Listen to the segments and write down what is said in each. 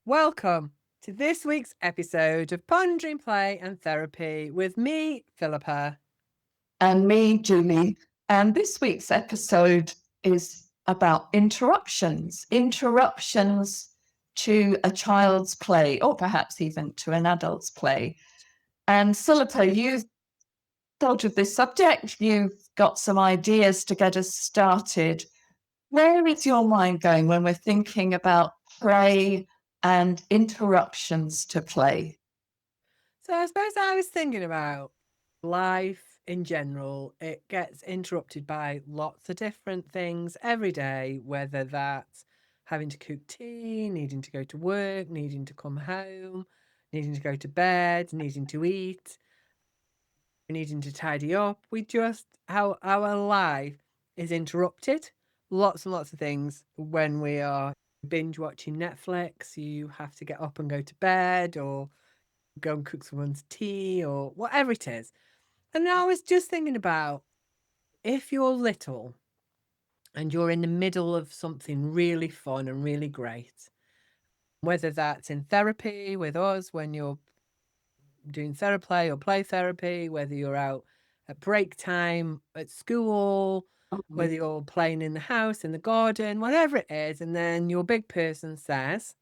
Welcome to this week's episode of Pondering Play and Therapy with me, Philippa. And me, Julie. And this week's episode is about interruptions to a child's play, or perhaps even to an adult's play. And Philippa, you've thought of this subject, you've got some ideas to get us started. Where is your mind going when we're thinking about play and interruptions to play? So I suppose I was thinking about life in general. It gets interrupted by lots of different things every day, whether that's having to cook tea, needing to go to work, needing to come home, needing to go to bed, needing to eat, needing to tidy up. How our life is interrupted. Lots and lots of things when we are binge watching Netflix. You have to get up and go to bed or go and cook someone's tea or whatever it is. And I was just thinking about if you're little and you're in the middle of something really fun and really great, whether that's in therapy with us when you're doing therapy or play therapy, whether you're out at break time at school, whether you're playing in the house, in the garden, whatever it is, and then your big person says,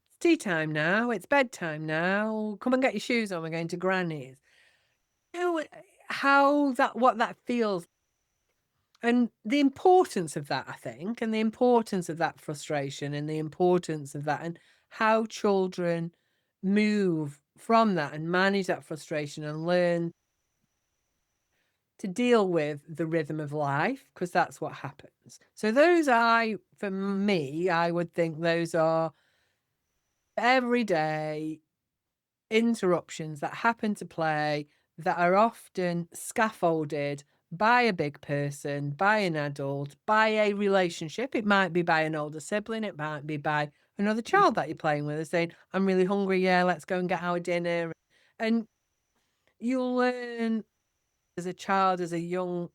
"It's tea time now, it's bedtime now, come and get your shoes on, we're going to Granny's." You know, what that feels and the importance of that, I think, and the importance of that frustration and the importance of that and how children move from that and manage that frustration and learn to deal with the rhythm of life, because that's what happens. So for me, I would think those are everyday interruptions that happen to play that are often scaffolded by a big person, by an adult, by a relationship. It might be by an older sibling, it might be by another child that you're playing with, and saying, "I'm really hungry, yeah, let's go and get our dinner." And you'll learn as a child, as a young,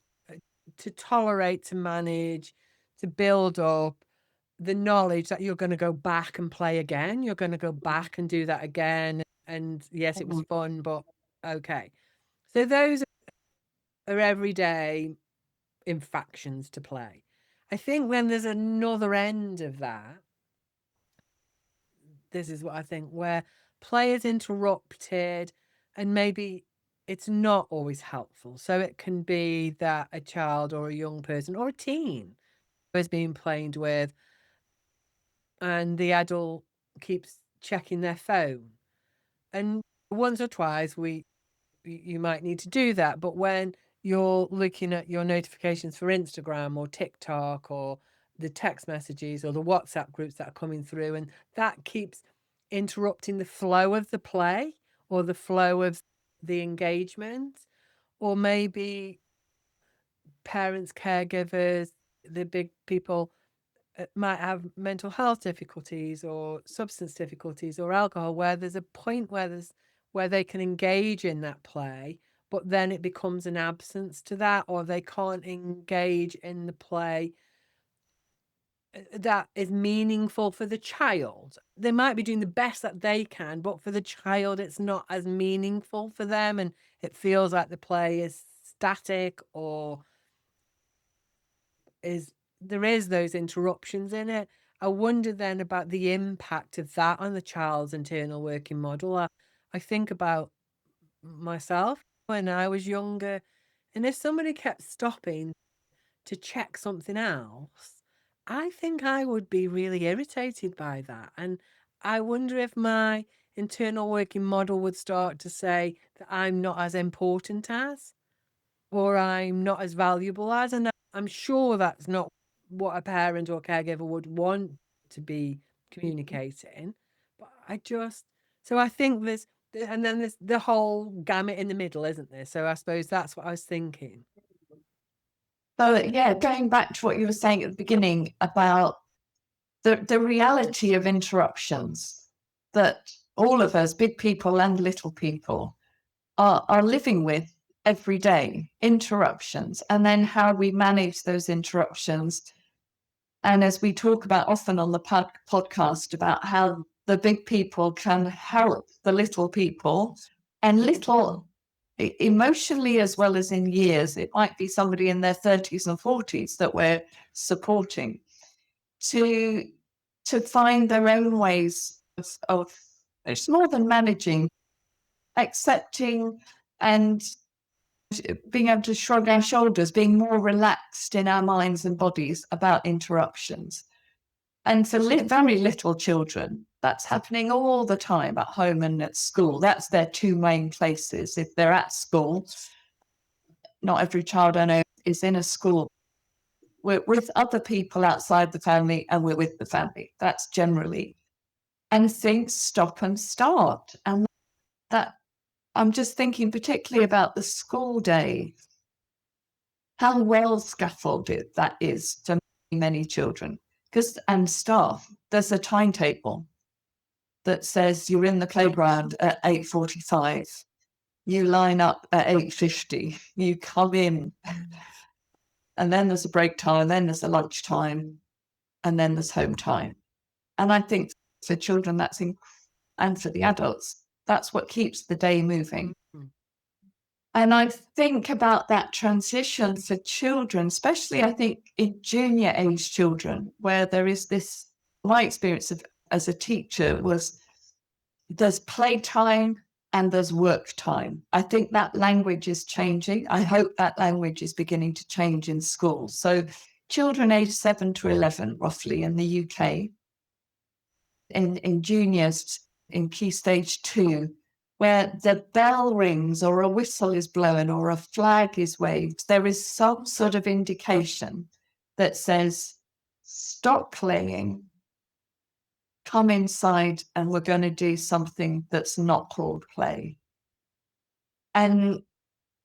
to tolerate, to manage, to build up the knowledge that you're going to go back and play again. You're going to go back and do that again. And yes, it was fun, but okay. So those are everyday infractions to play. I think when there's another end of that, this is what I think, where play is interrupted and maybe it's not always helpful. So it can be that a child or a young person or a teen is being played with and the adult keeps checking their phone. And once or twice you might need to do that, but when you're looking at your notifications for Instagram or TikTok or the text messages or the WhatsApp groups that are coming through, and that keeps interrupting the flow of the play or the flow of the engagement, or maybe parents, caregivers, the big people might have mental health difficulties or substance difficulties or alcohol, where there's a point where they can engage in that play, but then it becomes an absence to that, or they can't engage in the play that is meaningful for the child. They might be doing the best that they can, but for the child, it's not as meaningful for them, and it feels like the play is static or there is those interruptions in it. I wonder then about the impact of that on the child's internal working model. I think about myself when I was younger, and if somebody kept stopping to check something else, I think I would be really irritated by that. And I wonder if my internal working model would start to say that I'm not as important as, or I'm not as valuable as. And I'm sure that's not what a parent or caregiver would want to be communicating. But so I think and then there's the whole gamut in the middle, isn't there? So I suppose that's what I was thinking. So, yeah, going back to what you were saying at the beginning about the reality of interruptions that all of us, big people and little people, are living with every day, interruptions, and then how we manage those interruptions. And as we talk about often on the podcast about how the big people can help the little people, and little emotionally as well as in years. It might be somebody in their 30s and 40s that we're supporting to find their own ways of it's more than managing, accepting and being able to shrug our shoulders, being more relaxed in our minds and bodies about interruptions. And for very little children, that's happening all the time at home and at school. That's their two main places. If they're at school, not every child I know is in a school. We're with other people outside the family and we're with the family. That's generally. And things stop and start. And that I'm just thinking particularly about the school day, how well scaffolded that is for many children. Because and staff, there's a timetable that says you're in the playground at 8:45. You line up at 8:50. You come in, and then there's a break time, then there's a lunch time, and then there's home time. And I think for children, and for the adults, that's what keeps the day moving. Mm. And I think about that transition for children, especially I think in junior age children, where there is this, my experience of as a teacher was there's playtime and there's work time. I think that language is changing. I hope that language is beginning to change in schools. So children aged 7 to 11, roughly in the UK, in juniors in key stage 2, where the bell rings or a whistle is blown or a flag is waved, there is some sort of indication that says, stop playing, come inside, and we're going to do something that's not called play. And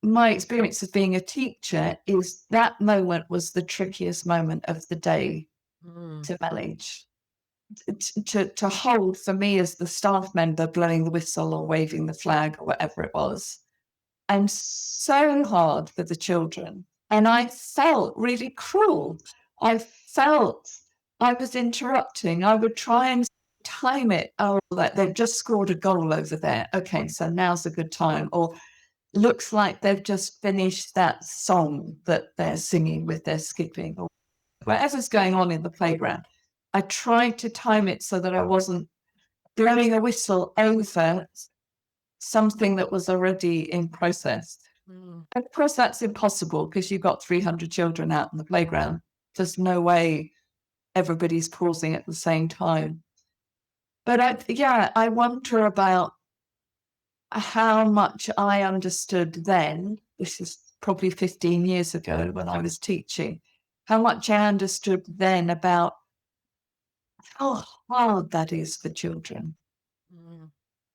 my experience of being a teacher is that moment was the trickiest moment of the day Mm. to manage. To hold for me as the staff member blowing the whistle or waving the flag or whatever it was, and so hard for the children. And I felt really cruel. I felt I was interrupting. I would try and time it. Oh, like they've just scored a goal over there. Okay, so now's a good time. Or looks like they've just finished that song that they're singing with their skipping or whatever's going on in the playground. I tried to time it so that I wasn't blowing a whistle over something that was already in process. Mm. And of course, that's impossible because you've got 300 children out in the playground. There's no way everybody's pausing at the same time. But I wonder about how much I understood then. This is probably 15 years ago when I was teaching, how much I understood then about how hard that is for children, Mm.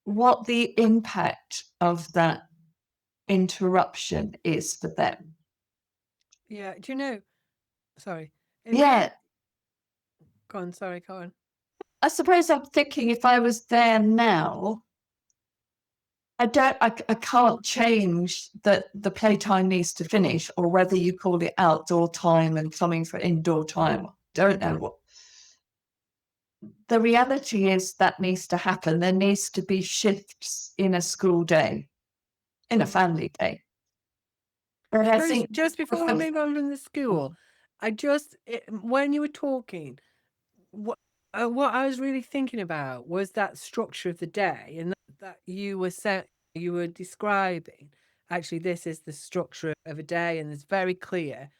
what the impact of that interruption is for them. Yeah. Do you know? Sorry. If Yeah, Go on. Sorry. Go on. I suppose I'm thinking if I was there now, I can't change that the playtime needs to finish or whether you call it outdoor time and coming for indoor time. Don't know what. The reality is that needs to happen. There needs to be shifts in a school day, in a family day. But I Just, think just before we move on from the school, when you were talking, what what I was really thinking about was that structure of the day, and that you were describing. Actually, this is the structure of a day, and it's very clear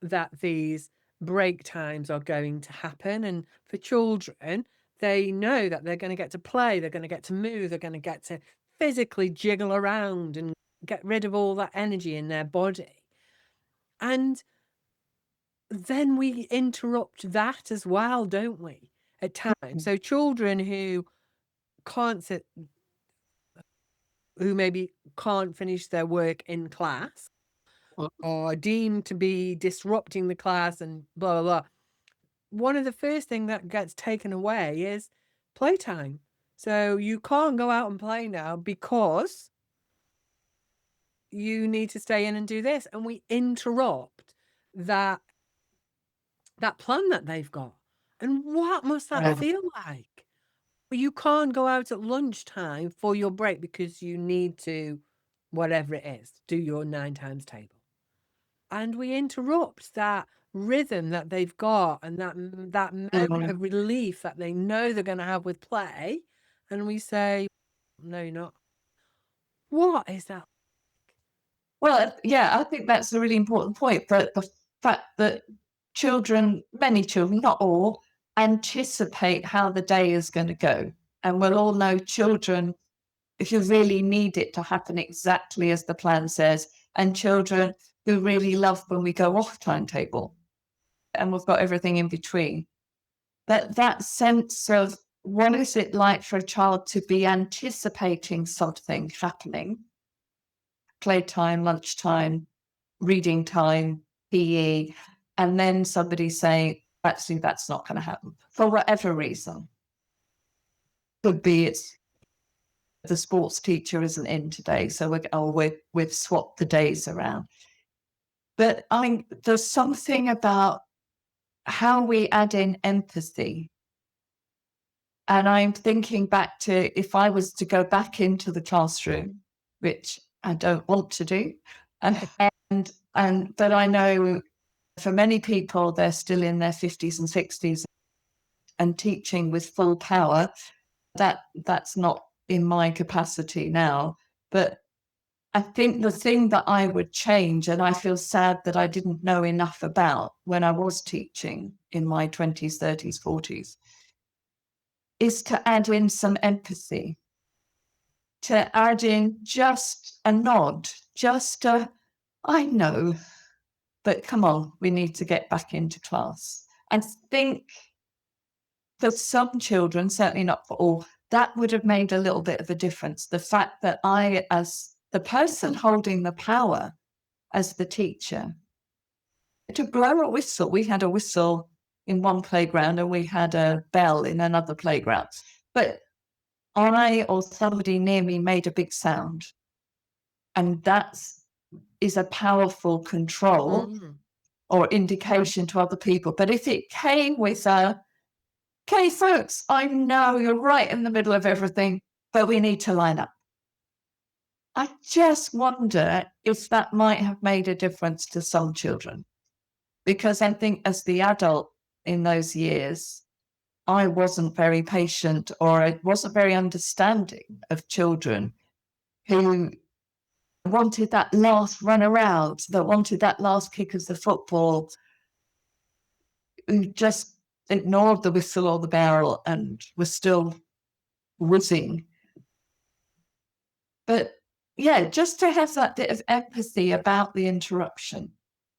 that these break times are going to happen. And for children, they know that they're going to get to play, they're going to get to move, they're going to get to physically jiggle around and get rid of all that energy in their body. And then we interrupt that as well, don't we? At times. So children can't sit, who maybe can't finish their work in class or deemed to be disrupting the class and blah, blah, blah. One of the first thing that gets taken away is playtime. So you can't go out and play now because you need to stay in and do this. And we interrupt that plan that they've got. And what must that feel like? You can't go out at lunchtime for your break because you need to, whatever it is, do your 9 times table. And we interrupt that rhythm that they've got and that moment Mm. of relief that they know they're gonna have with play, and we say, "No, you're not." What is that? Well, yeah, I think that's a really important point. That the fact that children, many children, not all, anticipate how the day is going to go. And we'll all know children, if you really need it to happen exactly as the plan says, and children who really love when we go off timetable and we've got everything in between. That sense of what is it like for a child to be anticipating something happening, playtime, lunchtime, reading time, PE, and then somebody saying, actually, that's not going to happen for whatever reason. Could be it's the sports teacher isn't in today, so we've swapped the days around. But I mean, there's something about how we add in empathy. And I'm thinking back to if I was to go back into the classroom, which I don't want to do, and but I know for many people they're still in their 50s and 60s and teaching with full power. That's not in my capacity now. But I think the thing that I would change, and I feel sad that I didn't know enough about when I was teaching in my 20s, 30s, 40s, is to add in some empathy, to add in just a nod, just a, I know, but come on, we need to get back into class. And think for some children, certainly not for all, that would have made a little bit of a difference. The fact that I, as the person holding the power, as the teacher, to blow a whistle. We had a whistle in one playground and we had a bell in another playground. But I or somebody near me made a big sound. And that is a powerful control Mm. or indication to other people. But if it came with a, okay, folks, I know you're right in the middle of everything, but we need to line up. I just wonder if that might have made a difference to some children. Because I think as the adult in those years, I wasn't very patient or I wasn't very understanding of children who wanted that last run around, that wanted that last kick of the football, who just ignored the whistle or the barrel and were still whizzing. But yeah, just to have that bit of empathy about the interruption,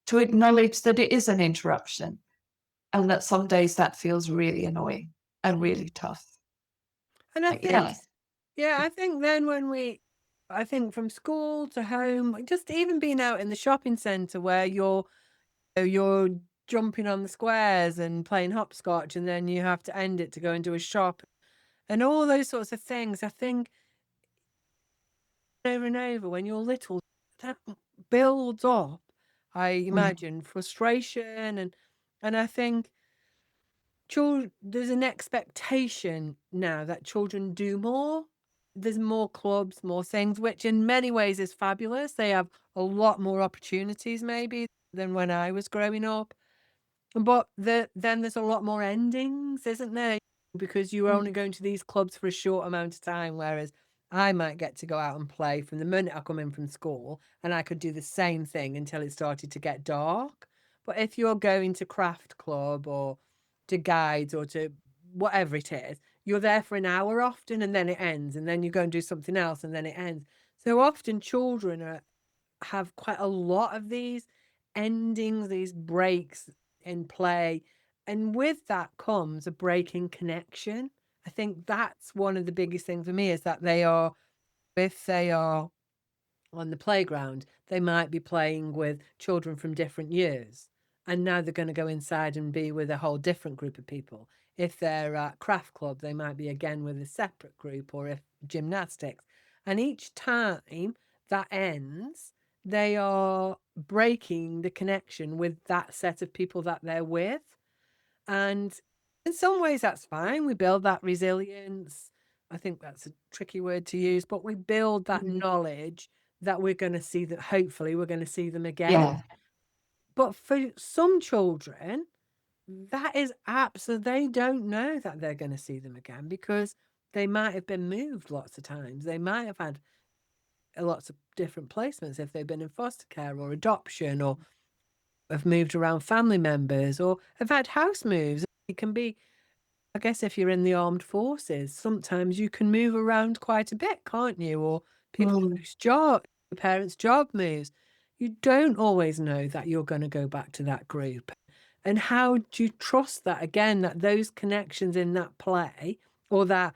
to acknowledge that it is an interruption and that some days that feels really annoying and really tough. And I Like, yeah. think, yeah, I think then I think from school to home, like, just even being out in the shopping centre where you're jumping on the squares and playing hopscotch, and then you have to end it to go and do a shop and all those sorts of things. I think over and over when you're little, that builds up, I Mm, imagine, frustration and I think children, there's an expectation now that children do more. There's more clubs, more things, which in many ways is fabulous. They have a lot more opportunities maybe than when I was growing up. But then there's a lot more endings, isn't there? Because you're mm, only going to these clubs for a short amount of time, whereas I might get to go out and play from the minute I come in from school, and I could do the same thing until it started to get dark. But if you're going to craft club or to guides or to whatever it is, you're there for an hour often, and then it ends, and then you go and do something else, and then it ends. So often children have quite a lot of these endings, these breaks in play. And with that comes a break in connection. I think that's one of the biggest things for me is that if they are on the playground, they might be playing with children from different years. And now they're going to go inside and be with a whole different group of people. If they're at craft club, they might be again with a separate group or if gymnastics. And each time that ends, they are breaking the connection with that set of people that they're with. And In some ways, that's fine. We build that resilience. I think that's a tricky word to use, but we build that Mm. knowledge that we're going to see that hopefully we're going to see them again. Yeah. But for some children, that is absolutely, they don't know that they're going to see them again because they might have been moved lots of times. They might have had lots of different placements if they've been in foster care or adoption or have moved around family members or have had house moves. It can be, I guess, if you're in the armed forces, sometimes you can move around quite a bit, can't you? Or people Mm. lose job, parents' job moves. You don't always know that you're going to go back to that group. And how do you trust that again, that those connections in that play or that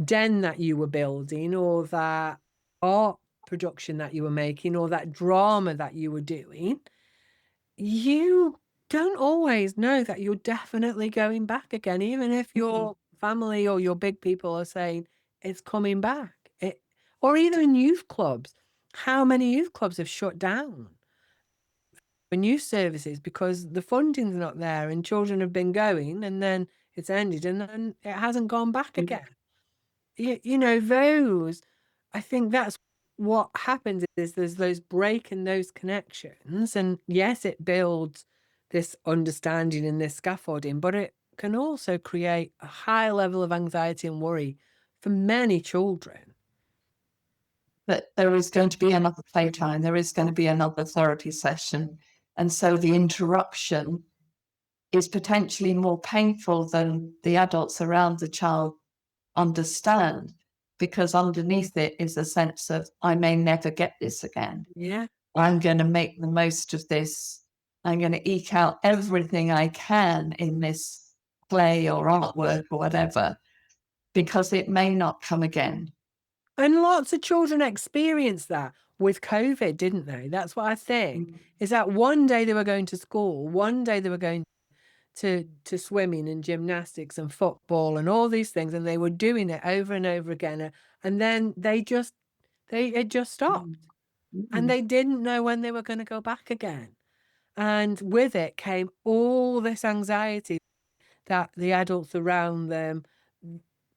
den that you were building or that art production that you were making or that drama that you were doing, you don't always know that you're definitely going back again, even if your family or your big people are saying it's coming back. Or either in youth clubs, how many youth clubs have shut down for youth services because the funding's not there and children have been going and then it's ended and then it hasn't gone back Mm. again. Those, I think that's what happens is there's those break in those connections. And yes, it builds this understanding and this scaffolding, but it can also create a high level of anxiety and worry for many children. That there is going to be another playtime, there is going to be another therapy session. And so the interruption is potentially more painful than the adults around the child understand, because underneath it is a sense of, I may never get this again. Yeah. I'm going to make the most of this. I'm going to eke out everything I can in this play or artwork or whatever, because it may not come again. And lots of children experienced that with COVID, didn't they? That's what I think. Is that one day they were going to school, one day they were going to swimming and gymnastics and football and all these things, and they were doing it over and over again, and then it just stopped, and Mm. they didn't know when they were going to go back again. And with it came all this anxiety that the adults around them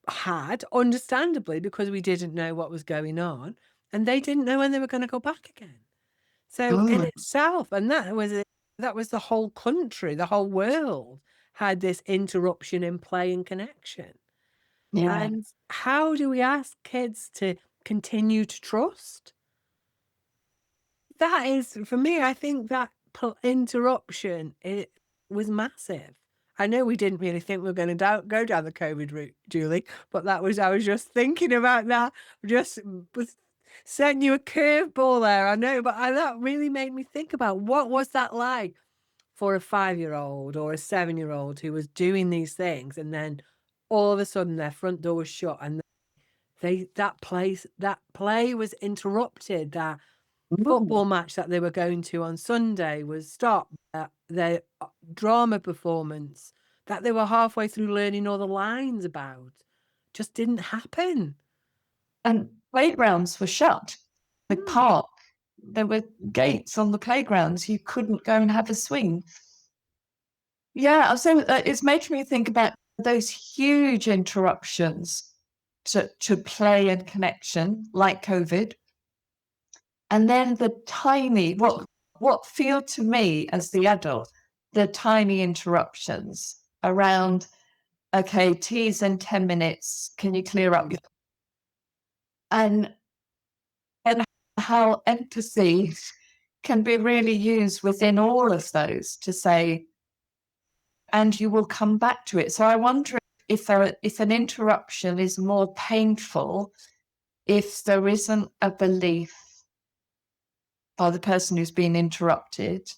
had, understandably, because we didn't know what was going on, and they didn't know when they were going to go back again. So in Oh, itself, and that was the whole country, the whole world had this interruption in play and connection. yeah. And how do we ask kids to continue to trust? That is, for me, I think that interruption, it was massive. I know we didn't really think we were going to go down the COVID route, Julie, but I was just thinking about that. Just was sending you a curveball there. I know, but that really made me think about what was that like for a 5-year-old or a 7-year-old who was doing these things, and then all of a sudden their front door was shut, and that play was interrupted. That Ooh. football match that they were going to on Sunday was stopped. Their drama performance that they were halfway through learning all the lines about just didn't happen. And playgrounds were shut. The Hmm. park, there were gates on the playgrounds. You couldn't go and have a swing. Yeah, so it's making me think about those huge interruptions to play and connection, like COVID, and then the tiny, what feel to me as the adult, the tiny interruptions around, okay, tea's in 10 minutes, can you clear up your, and and how empathy can be really used within all of those to say, and you will come back to it. So I wonder if an interruption is more painful if there isn't a belief by the person who's been interrupted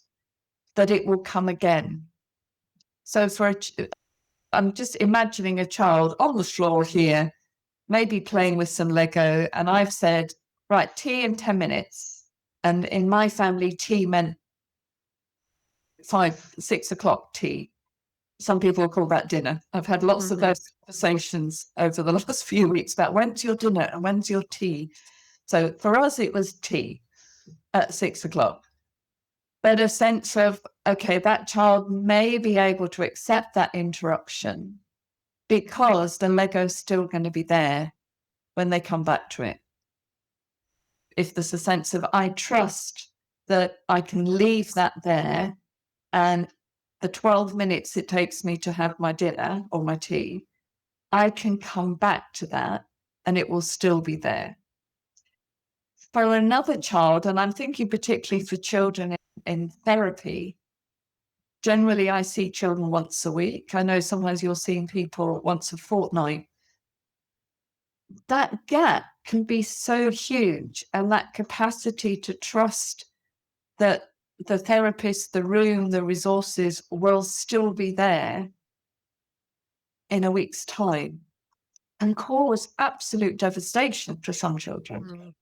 that it will come again. So I'm just imagining a child on the floor here, maybe playing with some Lego, and I've said, right, tea in 10 minutes. And in my family, tea meant 6 o'clock tea. Some people call that dinner. I've had lots of Mhm. those conversations over the last few weeks about when's your dinner and when's your tea. So for us, it was tea at 6 o'clock. But a sense of, okay, that child may be able to accept that interruption because the Lego's still going to be there when they come back to it. If there's a sense of, I trust that I can leave that there, and the 12 minutes it takes me to have my dinner or my tea, I can come back to that and it will still be there. For another child, and I'm thinking particularly for children in therapy, generally I see children once a week. I know sometimes you're seeing people once a fortnight. That gap can be so huge, and that capacity to trust that the therapist, the room, the resources will still be there in a week's time can cause absolute devastation for some children. Mm.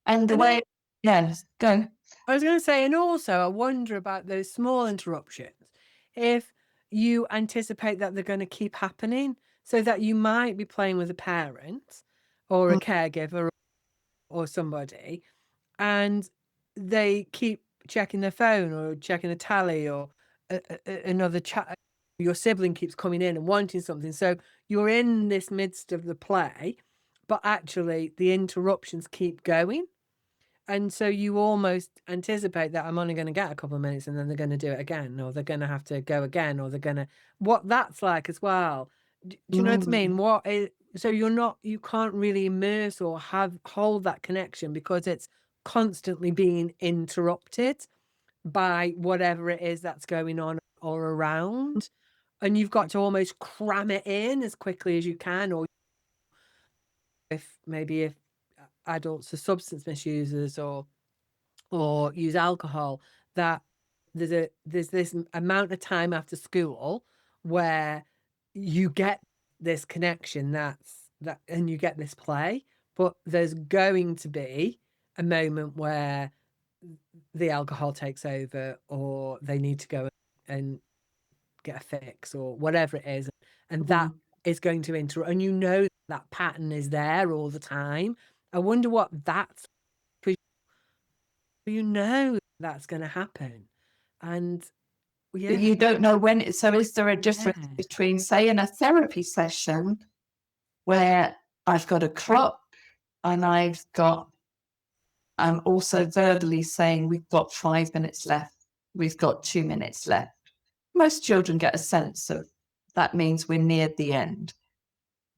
And the And way, yes, go. I was going to say, and also I wonder about those small interruptions. If you anticipate that they're going to keep happening, so that you might be playing with a parent or a Mm, caregiver or somebody, and they keep checking their phone or checking a tally or another chat. Your sibling keeps coming in and wanting something. So you're in this midst of the play, but actually the interruptions keep going. And so you almost anticipate that I'm only going to get a couple of minutes and then they're going to do it again, or they're going to have to go again, or they're going to, what that's like as well. Do you know what I mm, mean? So you can't really immerse or hold that connection because it's constantly being interrupted by whatever it is that's going on or around. And you've got to almost cram it in as quickly as you can, or if adults are substance misusers or use alcohol, that there's this amount of time after school where you get this connection and you get this play, but there's going to be a moment where the alcohol takes over or they need to go and get a fix or whatever it is, and that mm. is going to interrupt, and that pattern is there all the time. I wonder what that's, because that's going to happen. And But yeah, you don't know when. So, is there a difference yeah. between, say, in a therapy session where I've got a clock and I'm also verbally saying, we've got 5 minutes left, we've got 2 minutes left. Most children get a sense of that means we're near the end.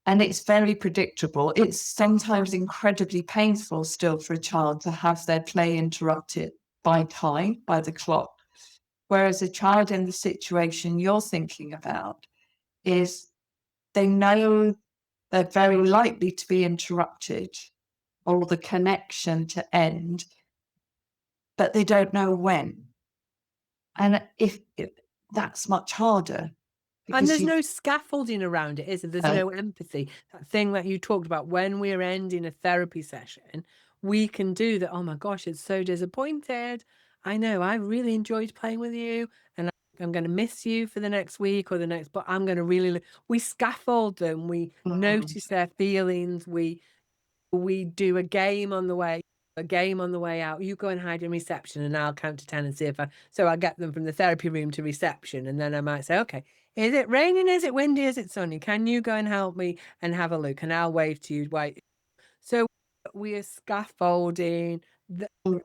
And it's very predictable. It's sometimes incredibly painful still for a child to have their play interrupted by time, by the clock. Whereas a child in the situation you're thinking about is they know they're very likely to be interrupted or the connection to end, but they don't know when. And if that's much harder And because there's you no scaffolding around it, is there? There's know, no empathy. That thing that you talked about when we're ending a therapy session, we can do that. Oh my gosh, it's so disappointed. I know, I really enjoyed playing with you, and I'm going to miss you for the next week or the next, but I'm going to really, we scaffold them. We mm, notice their feelings. We do a game on the way out. You go and hide in reception and I'll count to 10 and see if so I get them from the therapy room to reception. And then I might say, okay, is it raining? Is it windy? Is it sunny? Can you go and help me and have a look? And I'll wave to you. Wait. So we are scaffolding mm,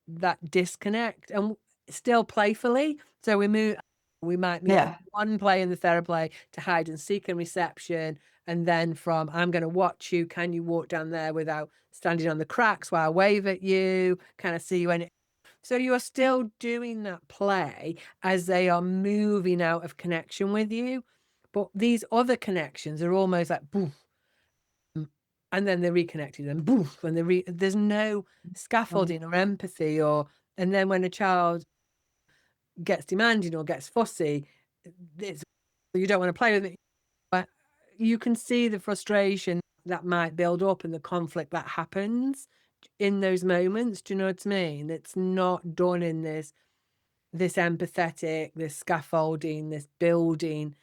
that disconnect and still playfully. So we might move yeah, one play in the therapy play to hide and seek and reception. And then from I'm going to watch you, can you walk down there without standing on the cracks while I wave at you? Can I see you? So you are still doing that play as they are moving out of connection with you. But these other connections are almost like boof, and then they're reconnected and boof, and there's no mm, scaffolding or empathy and then when a child gets demanding or gets fussy, it's you don't want to play with it. But you can see the frustration that might build up and the conflict that happens in those moments. Do you know what I mean? It's not done in this empathetic, this scaffolding, this building,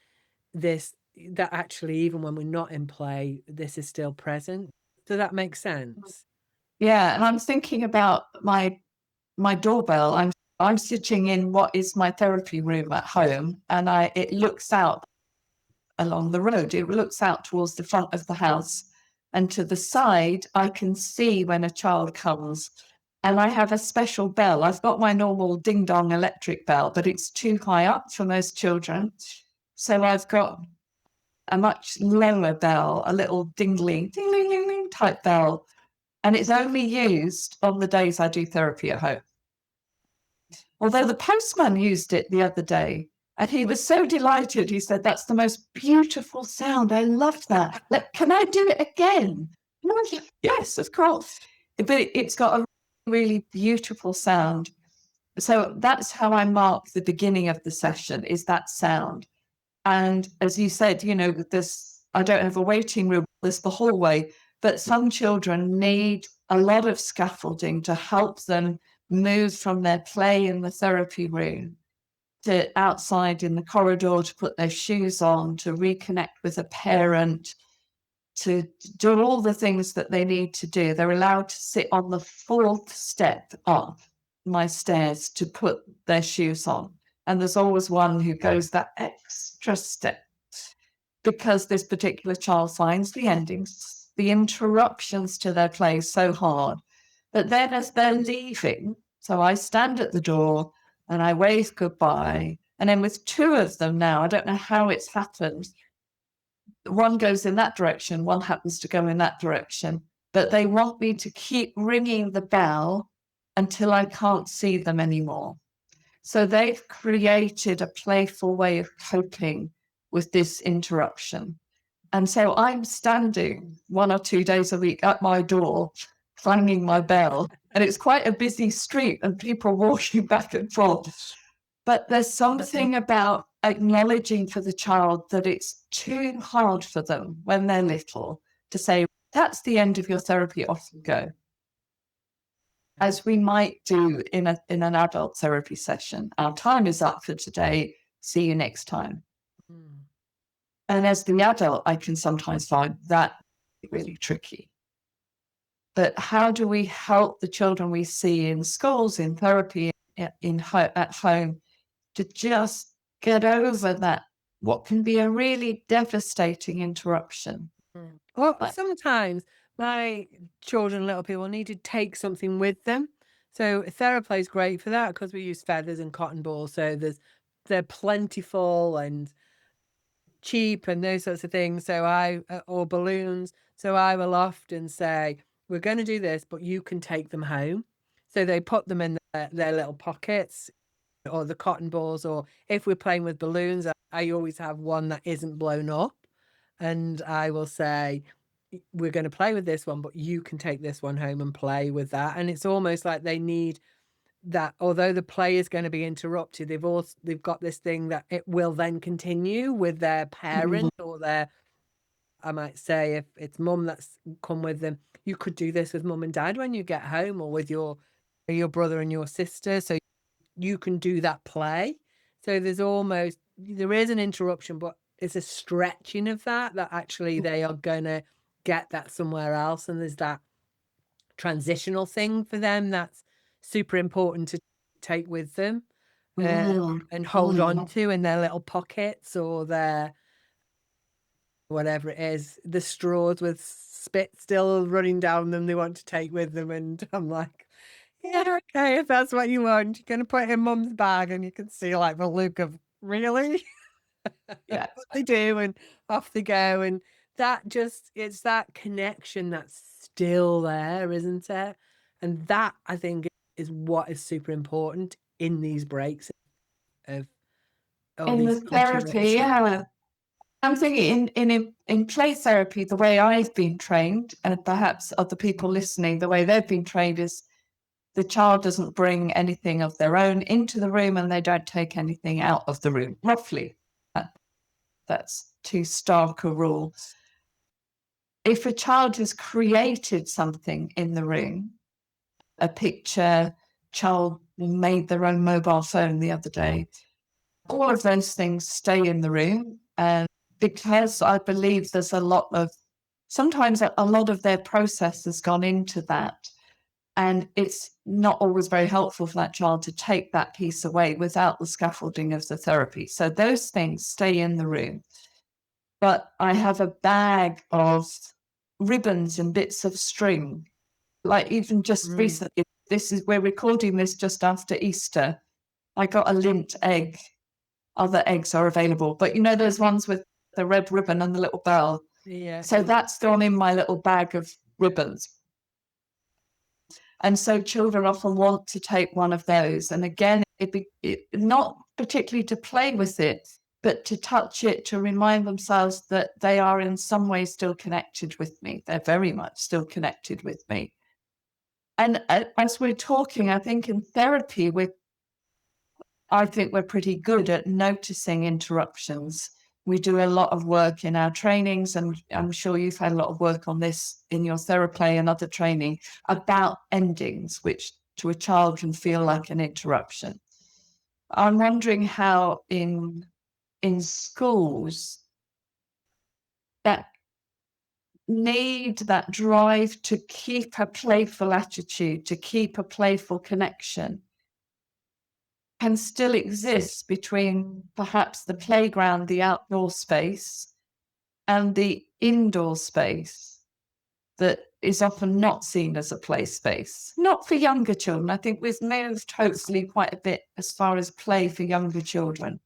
this that actually even when we're not in play, this is still present. Does that make sense? yeah. And I'm thinking about my doorbell. I'm sitting in what is my therapy room at home, and it looks out along the road. It looks out towards the front of the house. And to the side, I can see when a child comes. And I have a special bell. I've got my normal ding dong electric bell, but it's too high up for most children. So I've got a much lower bell, a little dingling, ding, ding, ding, ding type bell. And it's only used on the days I do therapy at home. Although the postman used it the other day, and he was so delighted. He said, "That's the most beautiful sound. I love that. Can I do it again?" And I was like, "Yes, of course." But it's got a really beautiful sound. So that's how I mark the beginning of the session, is that sound. And as you said, this, I don't have a waiting room, there's the hallway, but some children need a lot of scaffolding to help them move from their play in the therapy room to outside in the corridor, to put their shoes on, to reconnect with a parent, to do all the things that they need to do. They're allowed to sit on the fourth step up my stairs to put their shoes on. And there's always one who goes that extra step because this particular child finds the endings, the interruptions to their play so hard. But then as they're leaving, so I stand at the door and I wave goodbye. And then with two of them now, I don't know how it's happened. One goes in that direction, one happens to go in that direction. But they want me to keep ringing the bell until I can't see them anymore. So they've created a playful way of coping with this interruption. And so I'm standing 1 or 2 days a week at my door, clanging my bell. And it's quite a busy street and people walking back and forth. But there's something about acknowledging for the child that it's too hard for them when they're little to say, "That's the end of your therapy, off you go." As we might do in an adult therapy session. Our time is up for today. See you next time. Mm. And as the adult, I can sometimes find that really tricky. But how do we help the children we see in schools, in therapy, at home, to just get over that, what can be a really devastating interruption? Well, Like, sometimes my children, little people, need to take something with them. So TheraPlay is great for that because we use feathers and cotton balls. So they're plentiful and cheap and those sorts of things. So or balloons. So I will often say, "We're going to do this, but you can take them home." So they put them in their little pockets, or the cotton balls, or if we're playing with balloons, I always have one that isn't blown up. And I will say, "We're going to play with this one, but you can take this one home and play with that." And it's almost like they need that, although the play is going to be interrupted, they've got this thing that it will then continue with their parent or their, I might say, if it's mum that's come with them, you could do this with mum and dad when you get home, or with your brother and your sister. So you can do that play. So there is an interruption, but it's a stretching of that actually they are gonna get that somewhere else. And there's that transitional thing for them that's super important to take with them, and hold on to in their little pockets, or their whatever it is, the straws with spit still running down them they want to take with them. And I'm like, "Yeah, okay, if that's what you want, you're gonna put it in mum's bag." And you can see like the look of, "Really?" yeah, But they do, and off they go. And it's that connection that's still there, isn't it? And that, I think, is what is super important in these breaks of all in these the therapy, interruptions. yeah. I'm thinking in play therapy, the way I've been trained, and perhaps other people listening, the way they've been trained is the child doesn't bring anything of their own into the room and they don't take anything out of the room. Roughly, that's too stark a rule. If a child has created something in the room, a picture, child made their own mobile phone the other day, all of those things stay in the room. And because I believe there's sometimes a lot of their process has gone into that. And it's not always very helpful for that child to take that piece away without the scaffolding of the therapy. So those things stay in the room. but I have a bag of ribbons and bits of string. Like even just Mm, recently, we're recording this just after Easter. I got a lint egg. Other eggs are available, but you know those ones with the red ribbon and the little bell. yeah, So that's gone in my little bag of ribbons. And so children often want to take one of those. And again, not particularly to play with it, but to touch it, to remind themselves that they are in some way still connected with me. They're very much still connected with me. And as we're talking, I think in therapy, I think we're pretty good at noticing interruptions. We do a lot of work in our trainings, and I'm sure you've had a lot of work on this in your therapy and other training about endings, which to a child can feel like an interruption. I'm wondering how in schools that need, that drive to keep a playful attitude, to keep a playful connection can still exist between perhaps the playground, the outdoor space, and the indoor space that is often not seen as a play space. Not for younger children. I think we've moved hopefully quite a bit as far as play for younger children.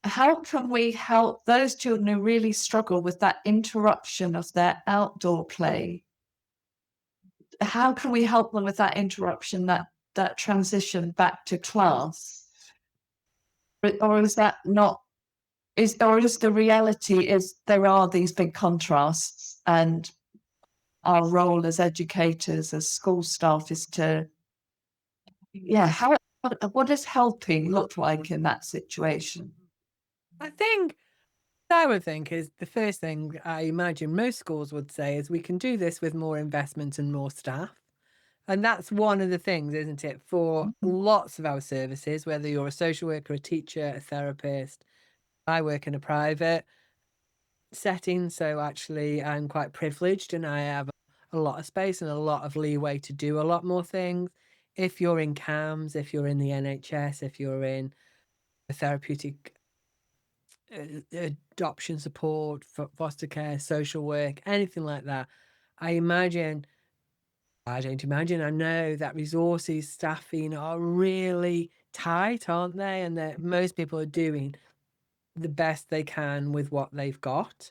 How can we help those children who really struggle with that interruption of their outdoor play? How can we help them with that interruption, that transition back to class? Or is that not is the reality is there are these big contrasts, and our role as educators, as school staff is to, yeah, what does helping look like in that situation? I think I would think is the first thing I imagine most schools would say is we can do this with more investment and more staff. And that's one of the things, isn't it, for lots of our services, whether you're a social worker, a teacher, a therapist. I work in a private setting, so actually I'm quite privileged and I have a lot of space and a lot of leeway to do a lot more things. If you're in CAMS, if you're in the NHS, if you're in a therapeutic adoption support, foster care, social work, anything like that, I imagine, I don't imagine, I know that resources, staffing are really tight, aren't they? And that most people are doing the best they can with what they've got.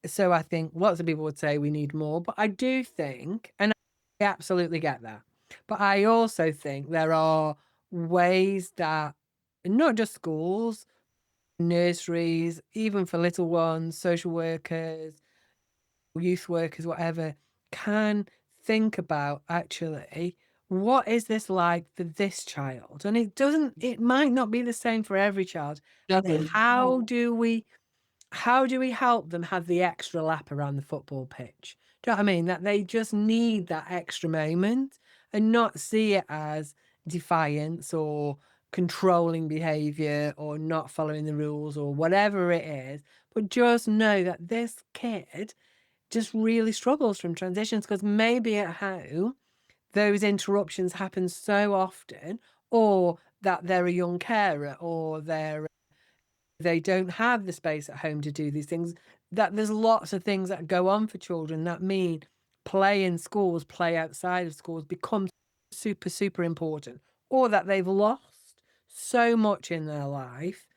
So I think lots of people would say we need more, but I do think, and I absolutely get that, but I also think there are ways that not just schools, nurseries, even for little ones, social workers, youth workers, whatever, can think about actually what is this like for this child? And it might not be the same for every child. How do we how do we help them have the extra lap around the football pitch? Do you know what I mean? That they just need that extra moment and not see it as defiance or controlling behavior or not following the rules or whatever it is, but just know that this kid just really struggles from transitions because maybe at home those interruptions happen so often, or that they're a young carer or they don't have the space at home to do these things, that there's lots of things that go on for children that mean play in schools, play outside of schools becomes super, super important, or that they've lost so much in their life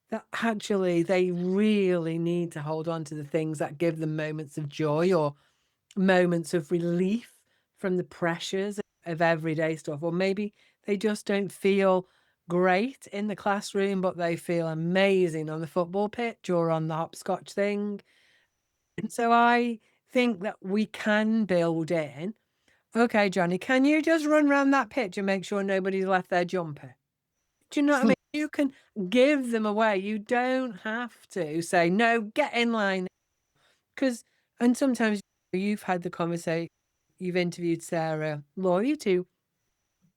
that actually they really need to hold on to the things that give them moments of joy or moments of relief from the pressures of everyday stuff, or maybe they just don't feel great in the classroom, but they feel amazing on the football pitch or on the hopscotch thing. And so I think that we can build in, okay, Johnny, can you just run around that pitch and make sure nobody's left their jumper? Do you know what I mean? You can give them away. You don't have to say, no, get in line. Because, and sometimes you've had the conversation, you've interviewed Sarah Law, you too,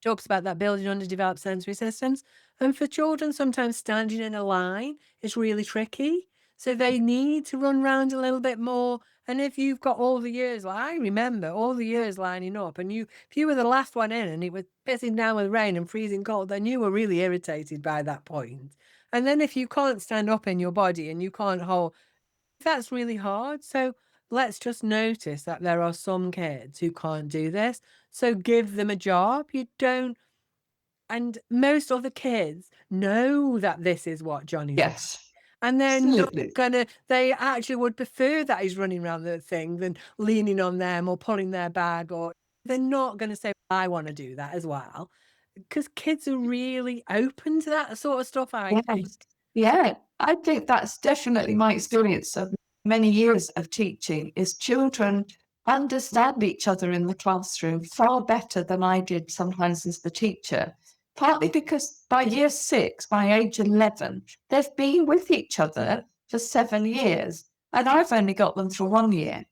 talks about that building underdeveloped sensory systems. And for children, sometimes standing in a line is really tricky. So they need to run around a little bit more. And if you've got all the years, like I remember all the years lining up, and if you were the last one in and it was pissing down with rain and freezing cold, then you were really irritated by that point. And then if you can't stand up in your body and you can't hold That's really hard. So let's just notice that there are some kids who can't do this. So give them a job. You don't, and most other kids know that this is what Johnny's like. Yes, And they're not absolutely. gonna, they actually would prefer that he's running around the thing than leaning on them or pulling their bag, or they're not gonna say, I want to do that as well. Because kids are really open to that sort of stuff, I think. Yes. Yeah, I think that's definitely my experience of many years of teaching is children understand each other in the classroom far better than I did sometimes as the teacher. Partly because by year six, by age 11, they've been with each other for 7 years, and I've only got them for 1 year.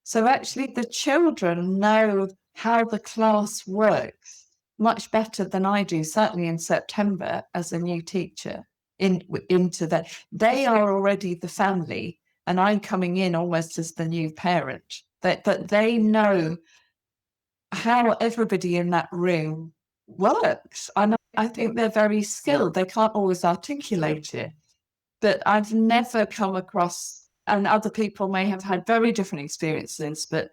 So actually, the children know how the class works much better than I do, certainly in September as a new teacher into that. They are already the family, and I'm coming in almost as the new parent. But they know how everybody in that room works. And I think they're very skilled. They can't always articulate it, but I've never come across, and other people may have had very different experiences, but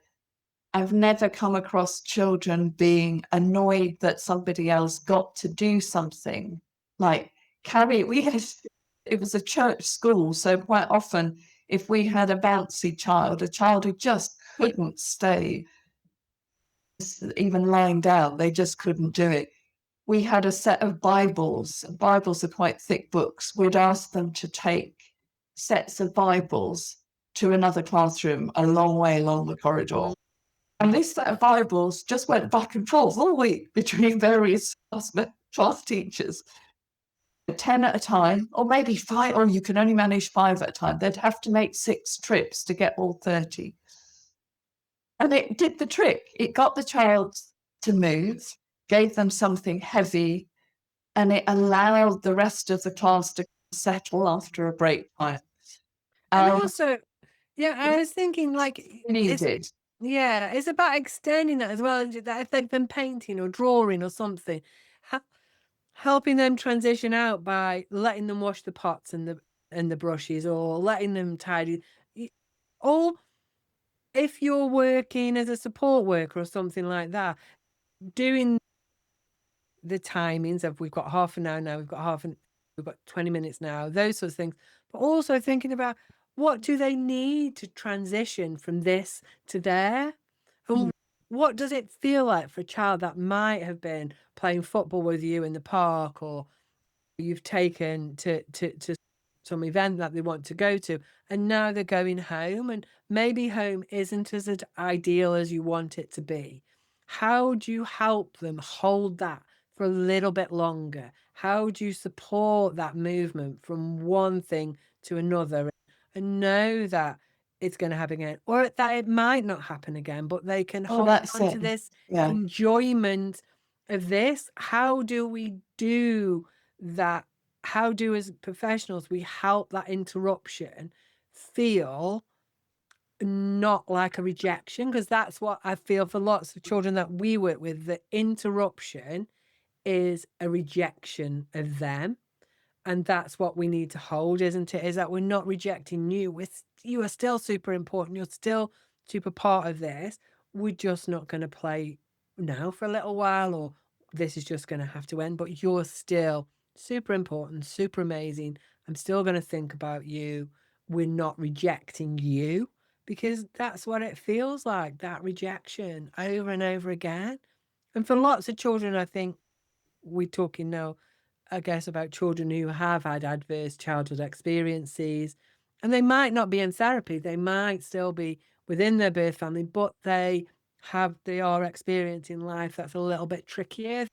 I've never come across children being annoyed that somebody else got to do something like carry. We had, it was a church school, so quite often, if we had a bouncy child, a child who just couldn't stay, even lying down, they just couldn't do it. We had a set of Bibles. Bibles are quite thick books. We'd ask them to take sets of Bibles to another classroom a long way along the corridor. Mm. And this set of Bibles just went back and forth all week between various class teachers, 10 at a time, or maybe five, or you can only manage five at a time. They'd have to make 6 trips to get all 30. And it did the trick. It got the child to move, gave them something heavy, and it allowed the rest of the class to settle after a break time. And Um, also, yeah, I was thinking like it's, needed. yeah, it's about extending that as well. That if they've been painting or drawing or something, ha helping them transition out by letting them wash the pots and the brushes, or letting them tidy. Y- Or if you're working as a support worker or something like that, doing the timings of we've got half an hour now, we've got 20 minutes now, those sorts of things. But also thinking about what do they need to transition from this to there? And what does it feel like for a child that might have been playing football with you in the park, or you've taken to some event that they want to go to, and now they're going home, and maybe home isn't as ideal as you want it to be. How do you help them hold that for a little bit longer? How do you support that movement from one thing to another and know that it's going to happen again, or that it might not happen again, but they can Oh, hold that's on it. to this Yeah. enjoyment of this? How do we do that? How do, as professionals, we help that interruption feel not like a rejection? Because that's what I feel for lots of children that we work with. The interruption is a rejection of them. And that's what we need to hold, isn't it? Is that we're not rejecting you. You are still super important. You're still super part of this. We're just not going to play now for a little while, or this is just going to have to end. But you're still super important, super amazing. I'm still going to think about you. We're not rejecting you, because that's what it feels like, that rejection over and over again. And for lots of children, I think we're talking now, I guess, about children who have had adverse childhood experiences, and they might not be in therapy. They might still be within their birth family, but they are experiencing life that's a little bit trickier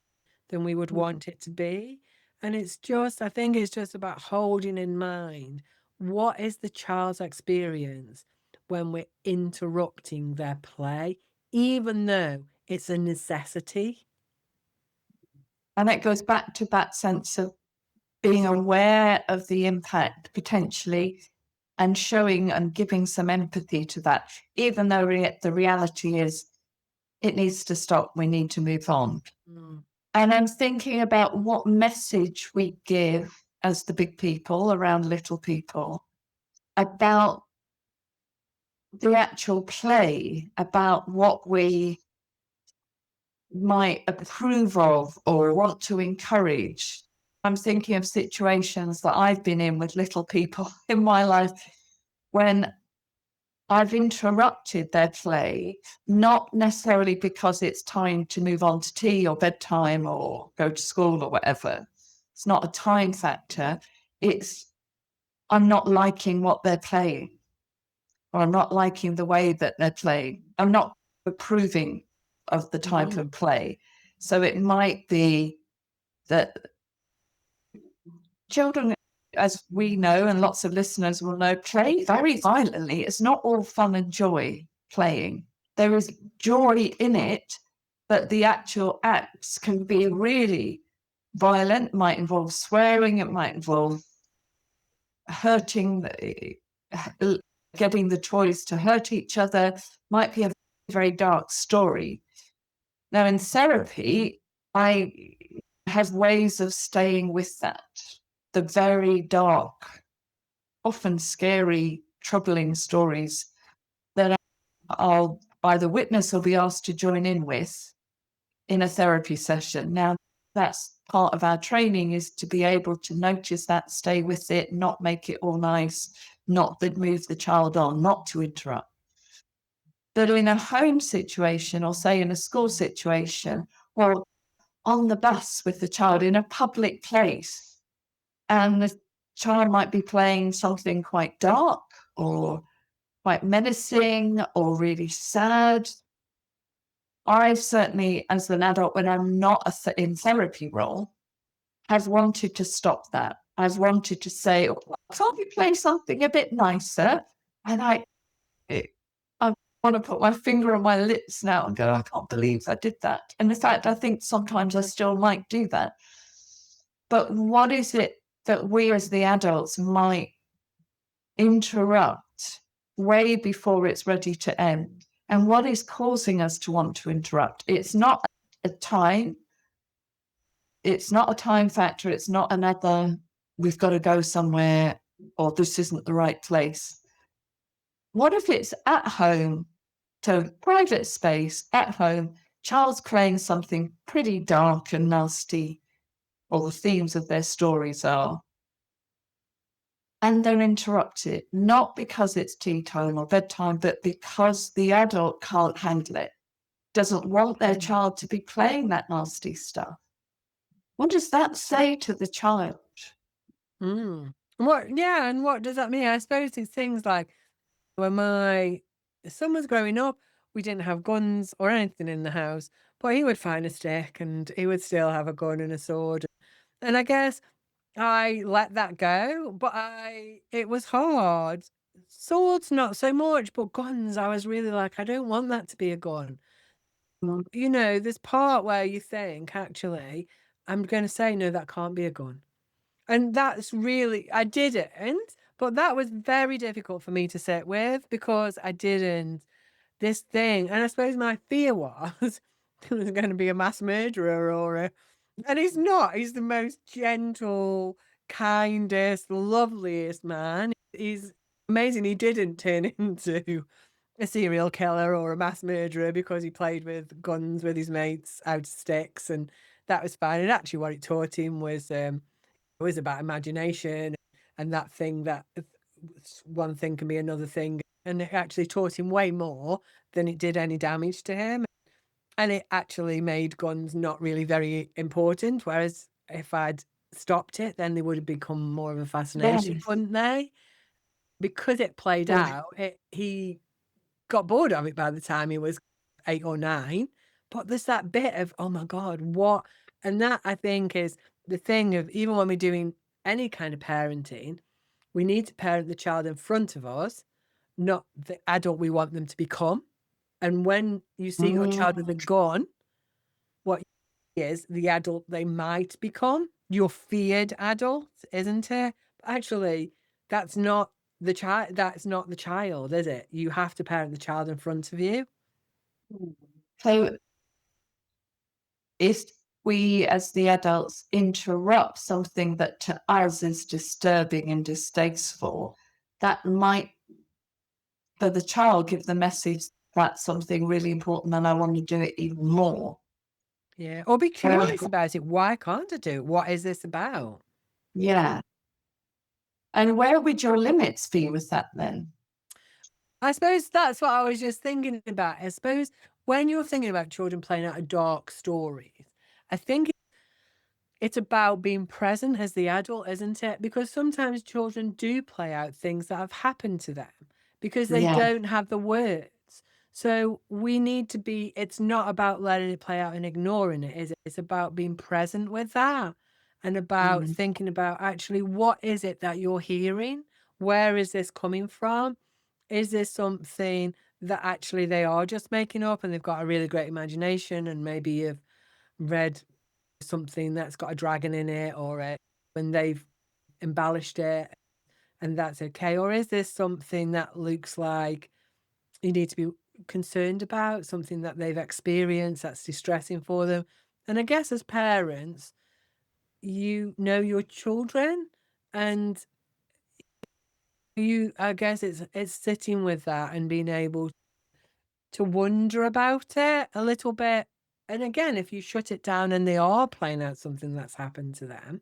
than we would want it to be. And it's just, I think it's just about holding in mind, what is the child's experience when we're interrupting their play, even though it's a necessity. And it goes back to that sense of being aware of the impact potentially and showing and giving some empathy to that, even though the reality is it needs to stop, we need to move on. Mm. And I'm thinking about what message we give as the big people around little people about the actual play about what we might approve of or want to encourage. I'm thinking of situations that I've been in with little people in my life when I've interrupted their play, not necessarily because it's time to move on to tea or bedtime or go to school or whatever. It's not a time factor. It's I'm not liking what they're playing, or I'm not liking the way that they're playing. I'm not approving of the type Mm. of play. So it might be that children, as we know, and lots of listeners will know, play very violently. It's not all fun and joy playing. There is joy in it, but the actual acts can be really violent, might involve swearing, it might involve hurting, getting the toys to hurt each other, might be a very dark story. Now, in therapy, I have ways of staying with that, the very dark, often scary, troubling stories that I'll either witness or be asked to join in with in a therapy session. Now, that's part of our training, is to be able to notice that, stay with it, not make it all nice, not move the child on, not to interrupt. But in a home situation, or say in a school situation, or on the bus with the child in a public place, and the child might be playing something quite dark or quite menacing or really sad. I've certainly, as an adult, when I'm not in therapy role, have wanted to stop that. I've wanted to say, "Oh, can't you play something a bit nicer?" And I want to put my finger on my lips now and go, I can't believe I did that. And in fact, I think sometimes I still might do that. But what is it that we as the adults might interrupt way before it's ready to end? And what is causing us to want to interrupt? It's not a time, it's not a time factor, it's not another, we've got to go somewhere, or this isn't the right place. What if it's at home, so private space, at home, child's playing something pretty dark and nasty, or the themes of their stories are, and they're interrupted, not because it's tea time or bedtime, but because the adult can't handle it, doesn't want their child to be playing that nasty stuff. What does that say to the child? Mm. What yeah, and what does that mean? I suppose it's things like when my son was growing up, we didn't have guns or anything in the house, but he would find a stick and he would still have a gun and a sword. And I guess I let that go, but it was hard. Swords, not so much, but guns, I was really like, I don't want that to be a gun. You know, there's part where you think, actually, I'm going to say, no, that can't be a gun. And that's really, I didn't, but that was very difficult for me to sit with because I didn't, this thing. And I suppose my fear was, he was going to be a mass murderer or a, and he's not. He's the most gentle, kindest, loveliest man. He's amazing. He didn't turn into a serial killer or a mass murderer because he played with guns with his mates out of sticks, and that was fine. And actually, what it taught him was it was about imagination and that thing that one thing can be another thing, and it actually taught him way more than it did any damage to him. And it actually made guns not really very important, whereas if I'd stopped it, then they would have become more of a fascination, Yes. wouldn't they? Because it played out, he got bored of it by the time he was 8 or 9, but there's that bit of, "Oh my god, what?" And that, I think, is the thing of even when we're doing any kind of parenting, we need to parent the child in front of us, not the adult we want them to become. And when you see your Mm, child with a gun, what is the adult they might become, your feared adult, isn't it? But actually, that's not that's not the child, is it? You have to parent the child in front of you. so if we as the adults interrupt something that to us is disturbing and distasteful, that might but the child give the message that's something really important and I want to do it even more. Yeah. Or be So, curious about it. Why can't I do it? What is this about? yeah. And where would your limits be with that then? I suppose that's what I was just thinking about. I suppose when you're thinking about children playing out dark stories, I think it's about being present as the adult, isn't it? Because sometimes children do play out things that have happened to them because they Yeah. don't have the words. So we need to be, it's not about letting it play out and ignoring it, is it? It's about being present with that and about Mm. thinking about actually what is it that you're hearing? Where is this coming from? Is this something that actually they are just making up and they've got a really great imagination and maybe you've read something that's got a dragon in it or when they've embellished it and that's okay? Or is this something that looks like you need to be concerned about, something that they've experienced that's distressing for them? And I guess as parents, you know your children and I guess it's sitting with that and being able to wonder about it a little bit. And again, if you shut it down and they are playing out something that's happened to them,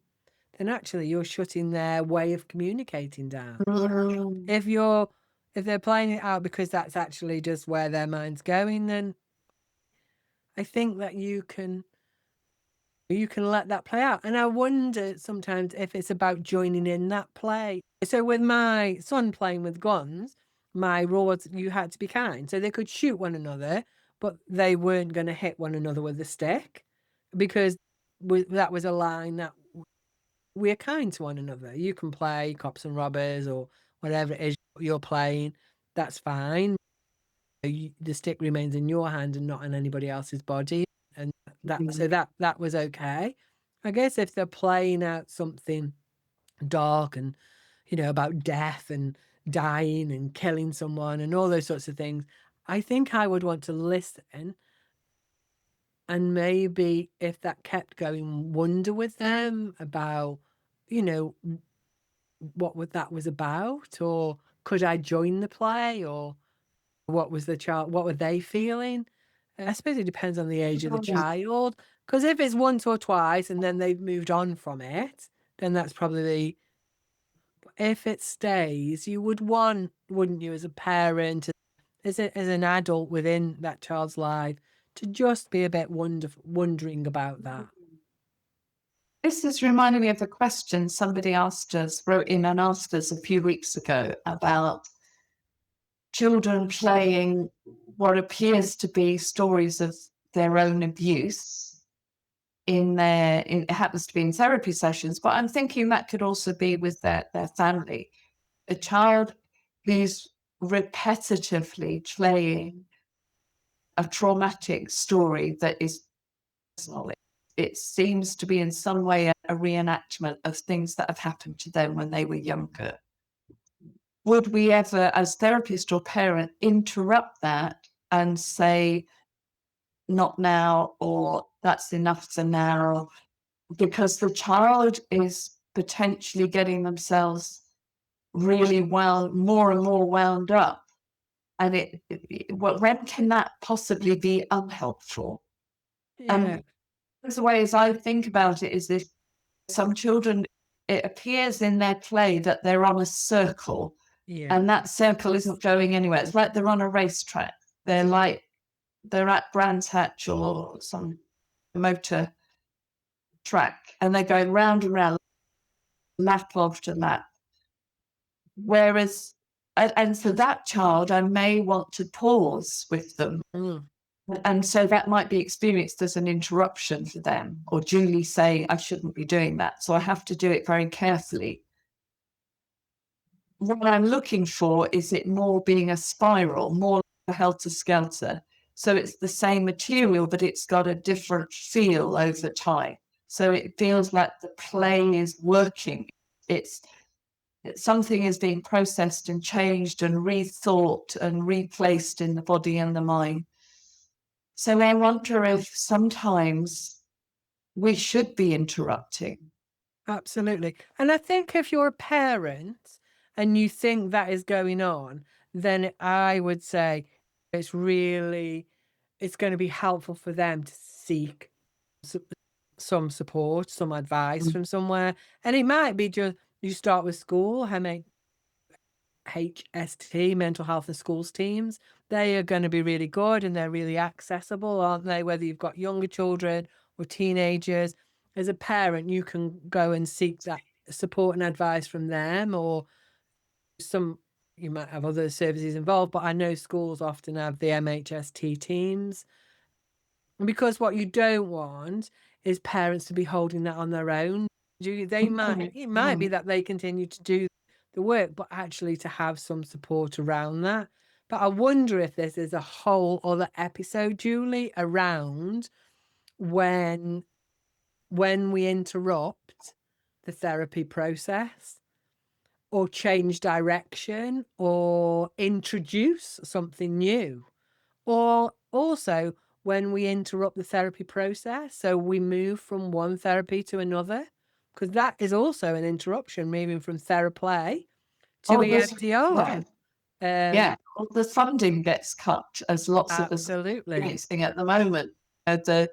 then actually you're shutting their way of communicating down. Mm. If if they're playing it out because that's actually just where their mind's going, then I think that you can let that play out. And I wonder sometimes if it's about joining in that play. So with my son playing with guns, my rule was you had to be kind. So they could shoot one another, but they weren't going to hit one another with a stick because that was a line that we're kind to one another. You can play cops and robbers or whatever it is you're playing. That's fine. The stick remains in your hand and not in anybody else's body. And Mm. that was okay. I guess if they're playing out something dark and, about death and dying and killing someone and all those sorts of things, I think I would want to listen and maybe if that kept going, wonder with them about, you know, what that was about, or could I join the play, or what were they feeling? I suppose it depends on the age of the child. Because if it's once or twice and then they've moved on from it, then that's probably if it stays, you would want, wouldn't you, as a parent, as an adult within that child's life, to just be a bit wondering about that. This is reminding me of a question somebody wrote in and asked us a few weeks ago about children playing what appears to be stories of their own abuse it happens to be in therapy sessions, but I'm thinking that could also be with their family. A child who's repetitively playing a traumatic story that is personal. It seems to be in some way a reenactment of things that have happened to them when they were younger. Would we ever, as therapist or parent, interrupt that and say, not now, or that's enough for now? Because the child is potentially getting themselves really more and more wound up. And when can that possibly be unhelpful? Yeah, And the way as I think about it is this some children, it appears in their play that they're on a circle yeah, and that circle isn't going anywhere. It's like they're on a racetrack. They're at Brands Hatch or some motor track and they're going round and round, lap after lap. Whereas, and for that child, I may want to pause with them. mm, And so that might be experienced as an interruption for them, or Julie saying, I shouldn't be doing that. So I have to do it very carefully. What I'm looking for is it more being a spiral, more like a helter skelter. So it's the same material, but it's got a different feel over time. So it feels like the play is working. It's something is being processed and changed and rethought and replaced in the body and the mind. So I wonder if sometimes we should be interrupting. absolutely. And I think if you're a parent and you think that is going on, then I would say it's really it's gonna be helpful for them to seek s some support, some advice Mm. from somewhere, and it might be just you start with school, HST, mental health and schools teams. They are gonna be really good and they're really accessible, aren't they? Whether you've got younger children or teenagers. As a parent, you can go and seek that support and advice from them, or some you might have other services involved, but I know schools often have the MHST teams. And because what you don't want is parents to be holding that on their own. They might Mm, it might be mm. that they continue to do the work, but actually to have some support around that. But I wonder if this is a whole other episode, Julie, around when we interrupt the therapy process or change direction or introduce something new. Or also when we interrupt the therapy process, so we move from one therapy to another, because that is also an interruption, moving from theraplay to Oh, there's EMDR. yeah, Um, yeah. Well, the funding gets cut as lots of us are absolutely. experiencing at the moment. The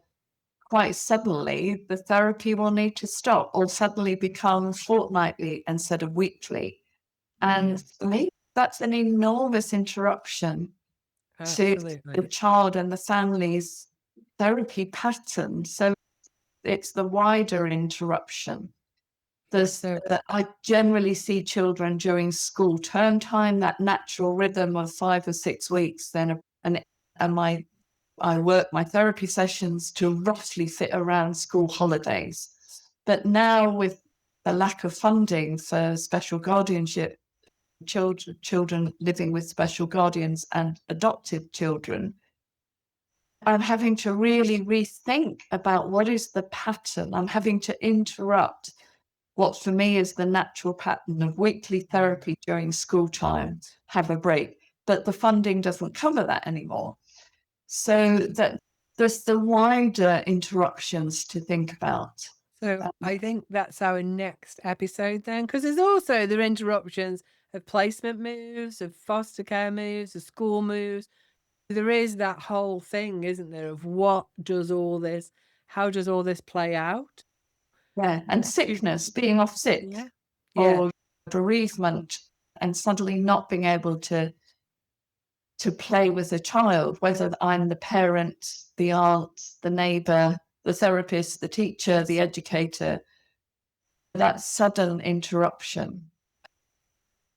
quite suddenly the therapy will need to stop or suddenly become fortnightly instead of weekly. And for me, that's an enormous interruption to the Absolutely. child and the family's therapy pattern. So it's the wider interruption. There's So that I generally see children during school term time, that natural rhythm of 5 or 6 weeks, and I work my therapy sessions to roughly fit around school holidays. But now with the lack of funding for special guardianship, children living with special guardians and adopted children, I'm having to really rethink about what is the pattern. I'm having to interrupt what for me is the natural pattern of weekly therapy during school time, have a break. But the funding doesn't cover that anymore. So that there's the wider interruptions to think about. so I think that's our next episode then, because there's also the interruptions of placement moves, of foster care moves, of school moves. There is that whole thing, isn't there, of how does all this play out? Yeah. And You sickness, being off sick yeah. Yeah, or bereavement and suddenly not being able to play with a child, whether I'm the parent, the aunt, the neighbor, the therapist, the teacher, the educator, that sudden interruption.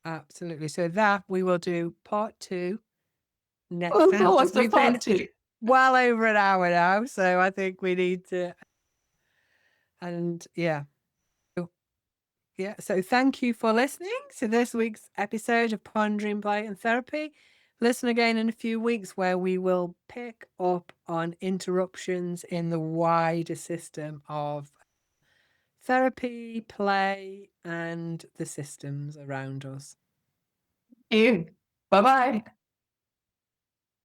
absolutely. So that we will do part 2 next Oh, time, no, because what's the we've been part two? well over an hour now, so I think we need to and yeah. So yeah, so thank you for listening to this week's episode of Pondering Play and Therapy. Listen again in a few weeks where we will pick up on interruptions in the wider system of therapy, play, and the systems around us. You. Bye bye.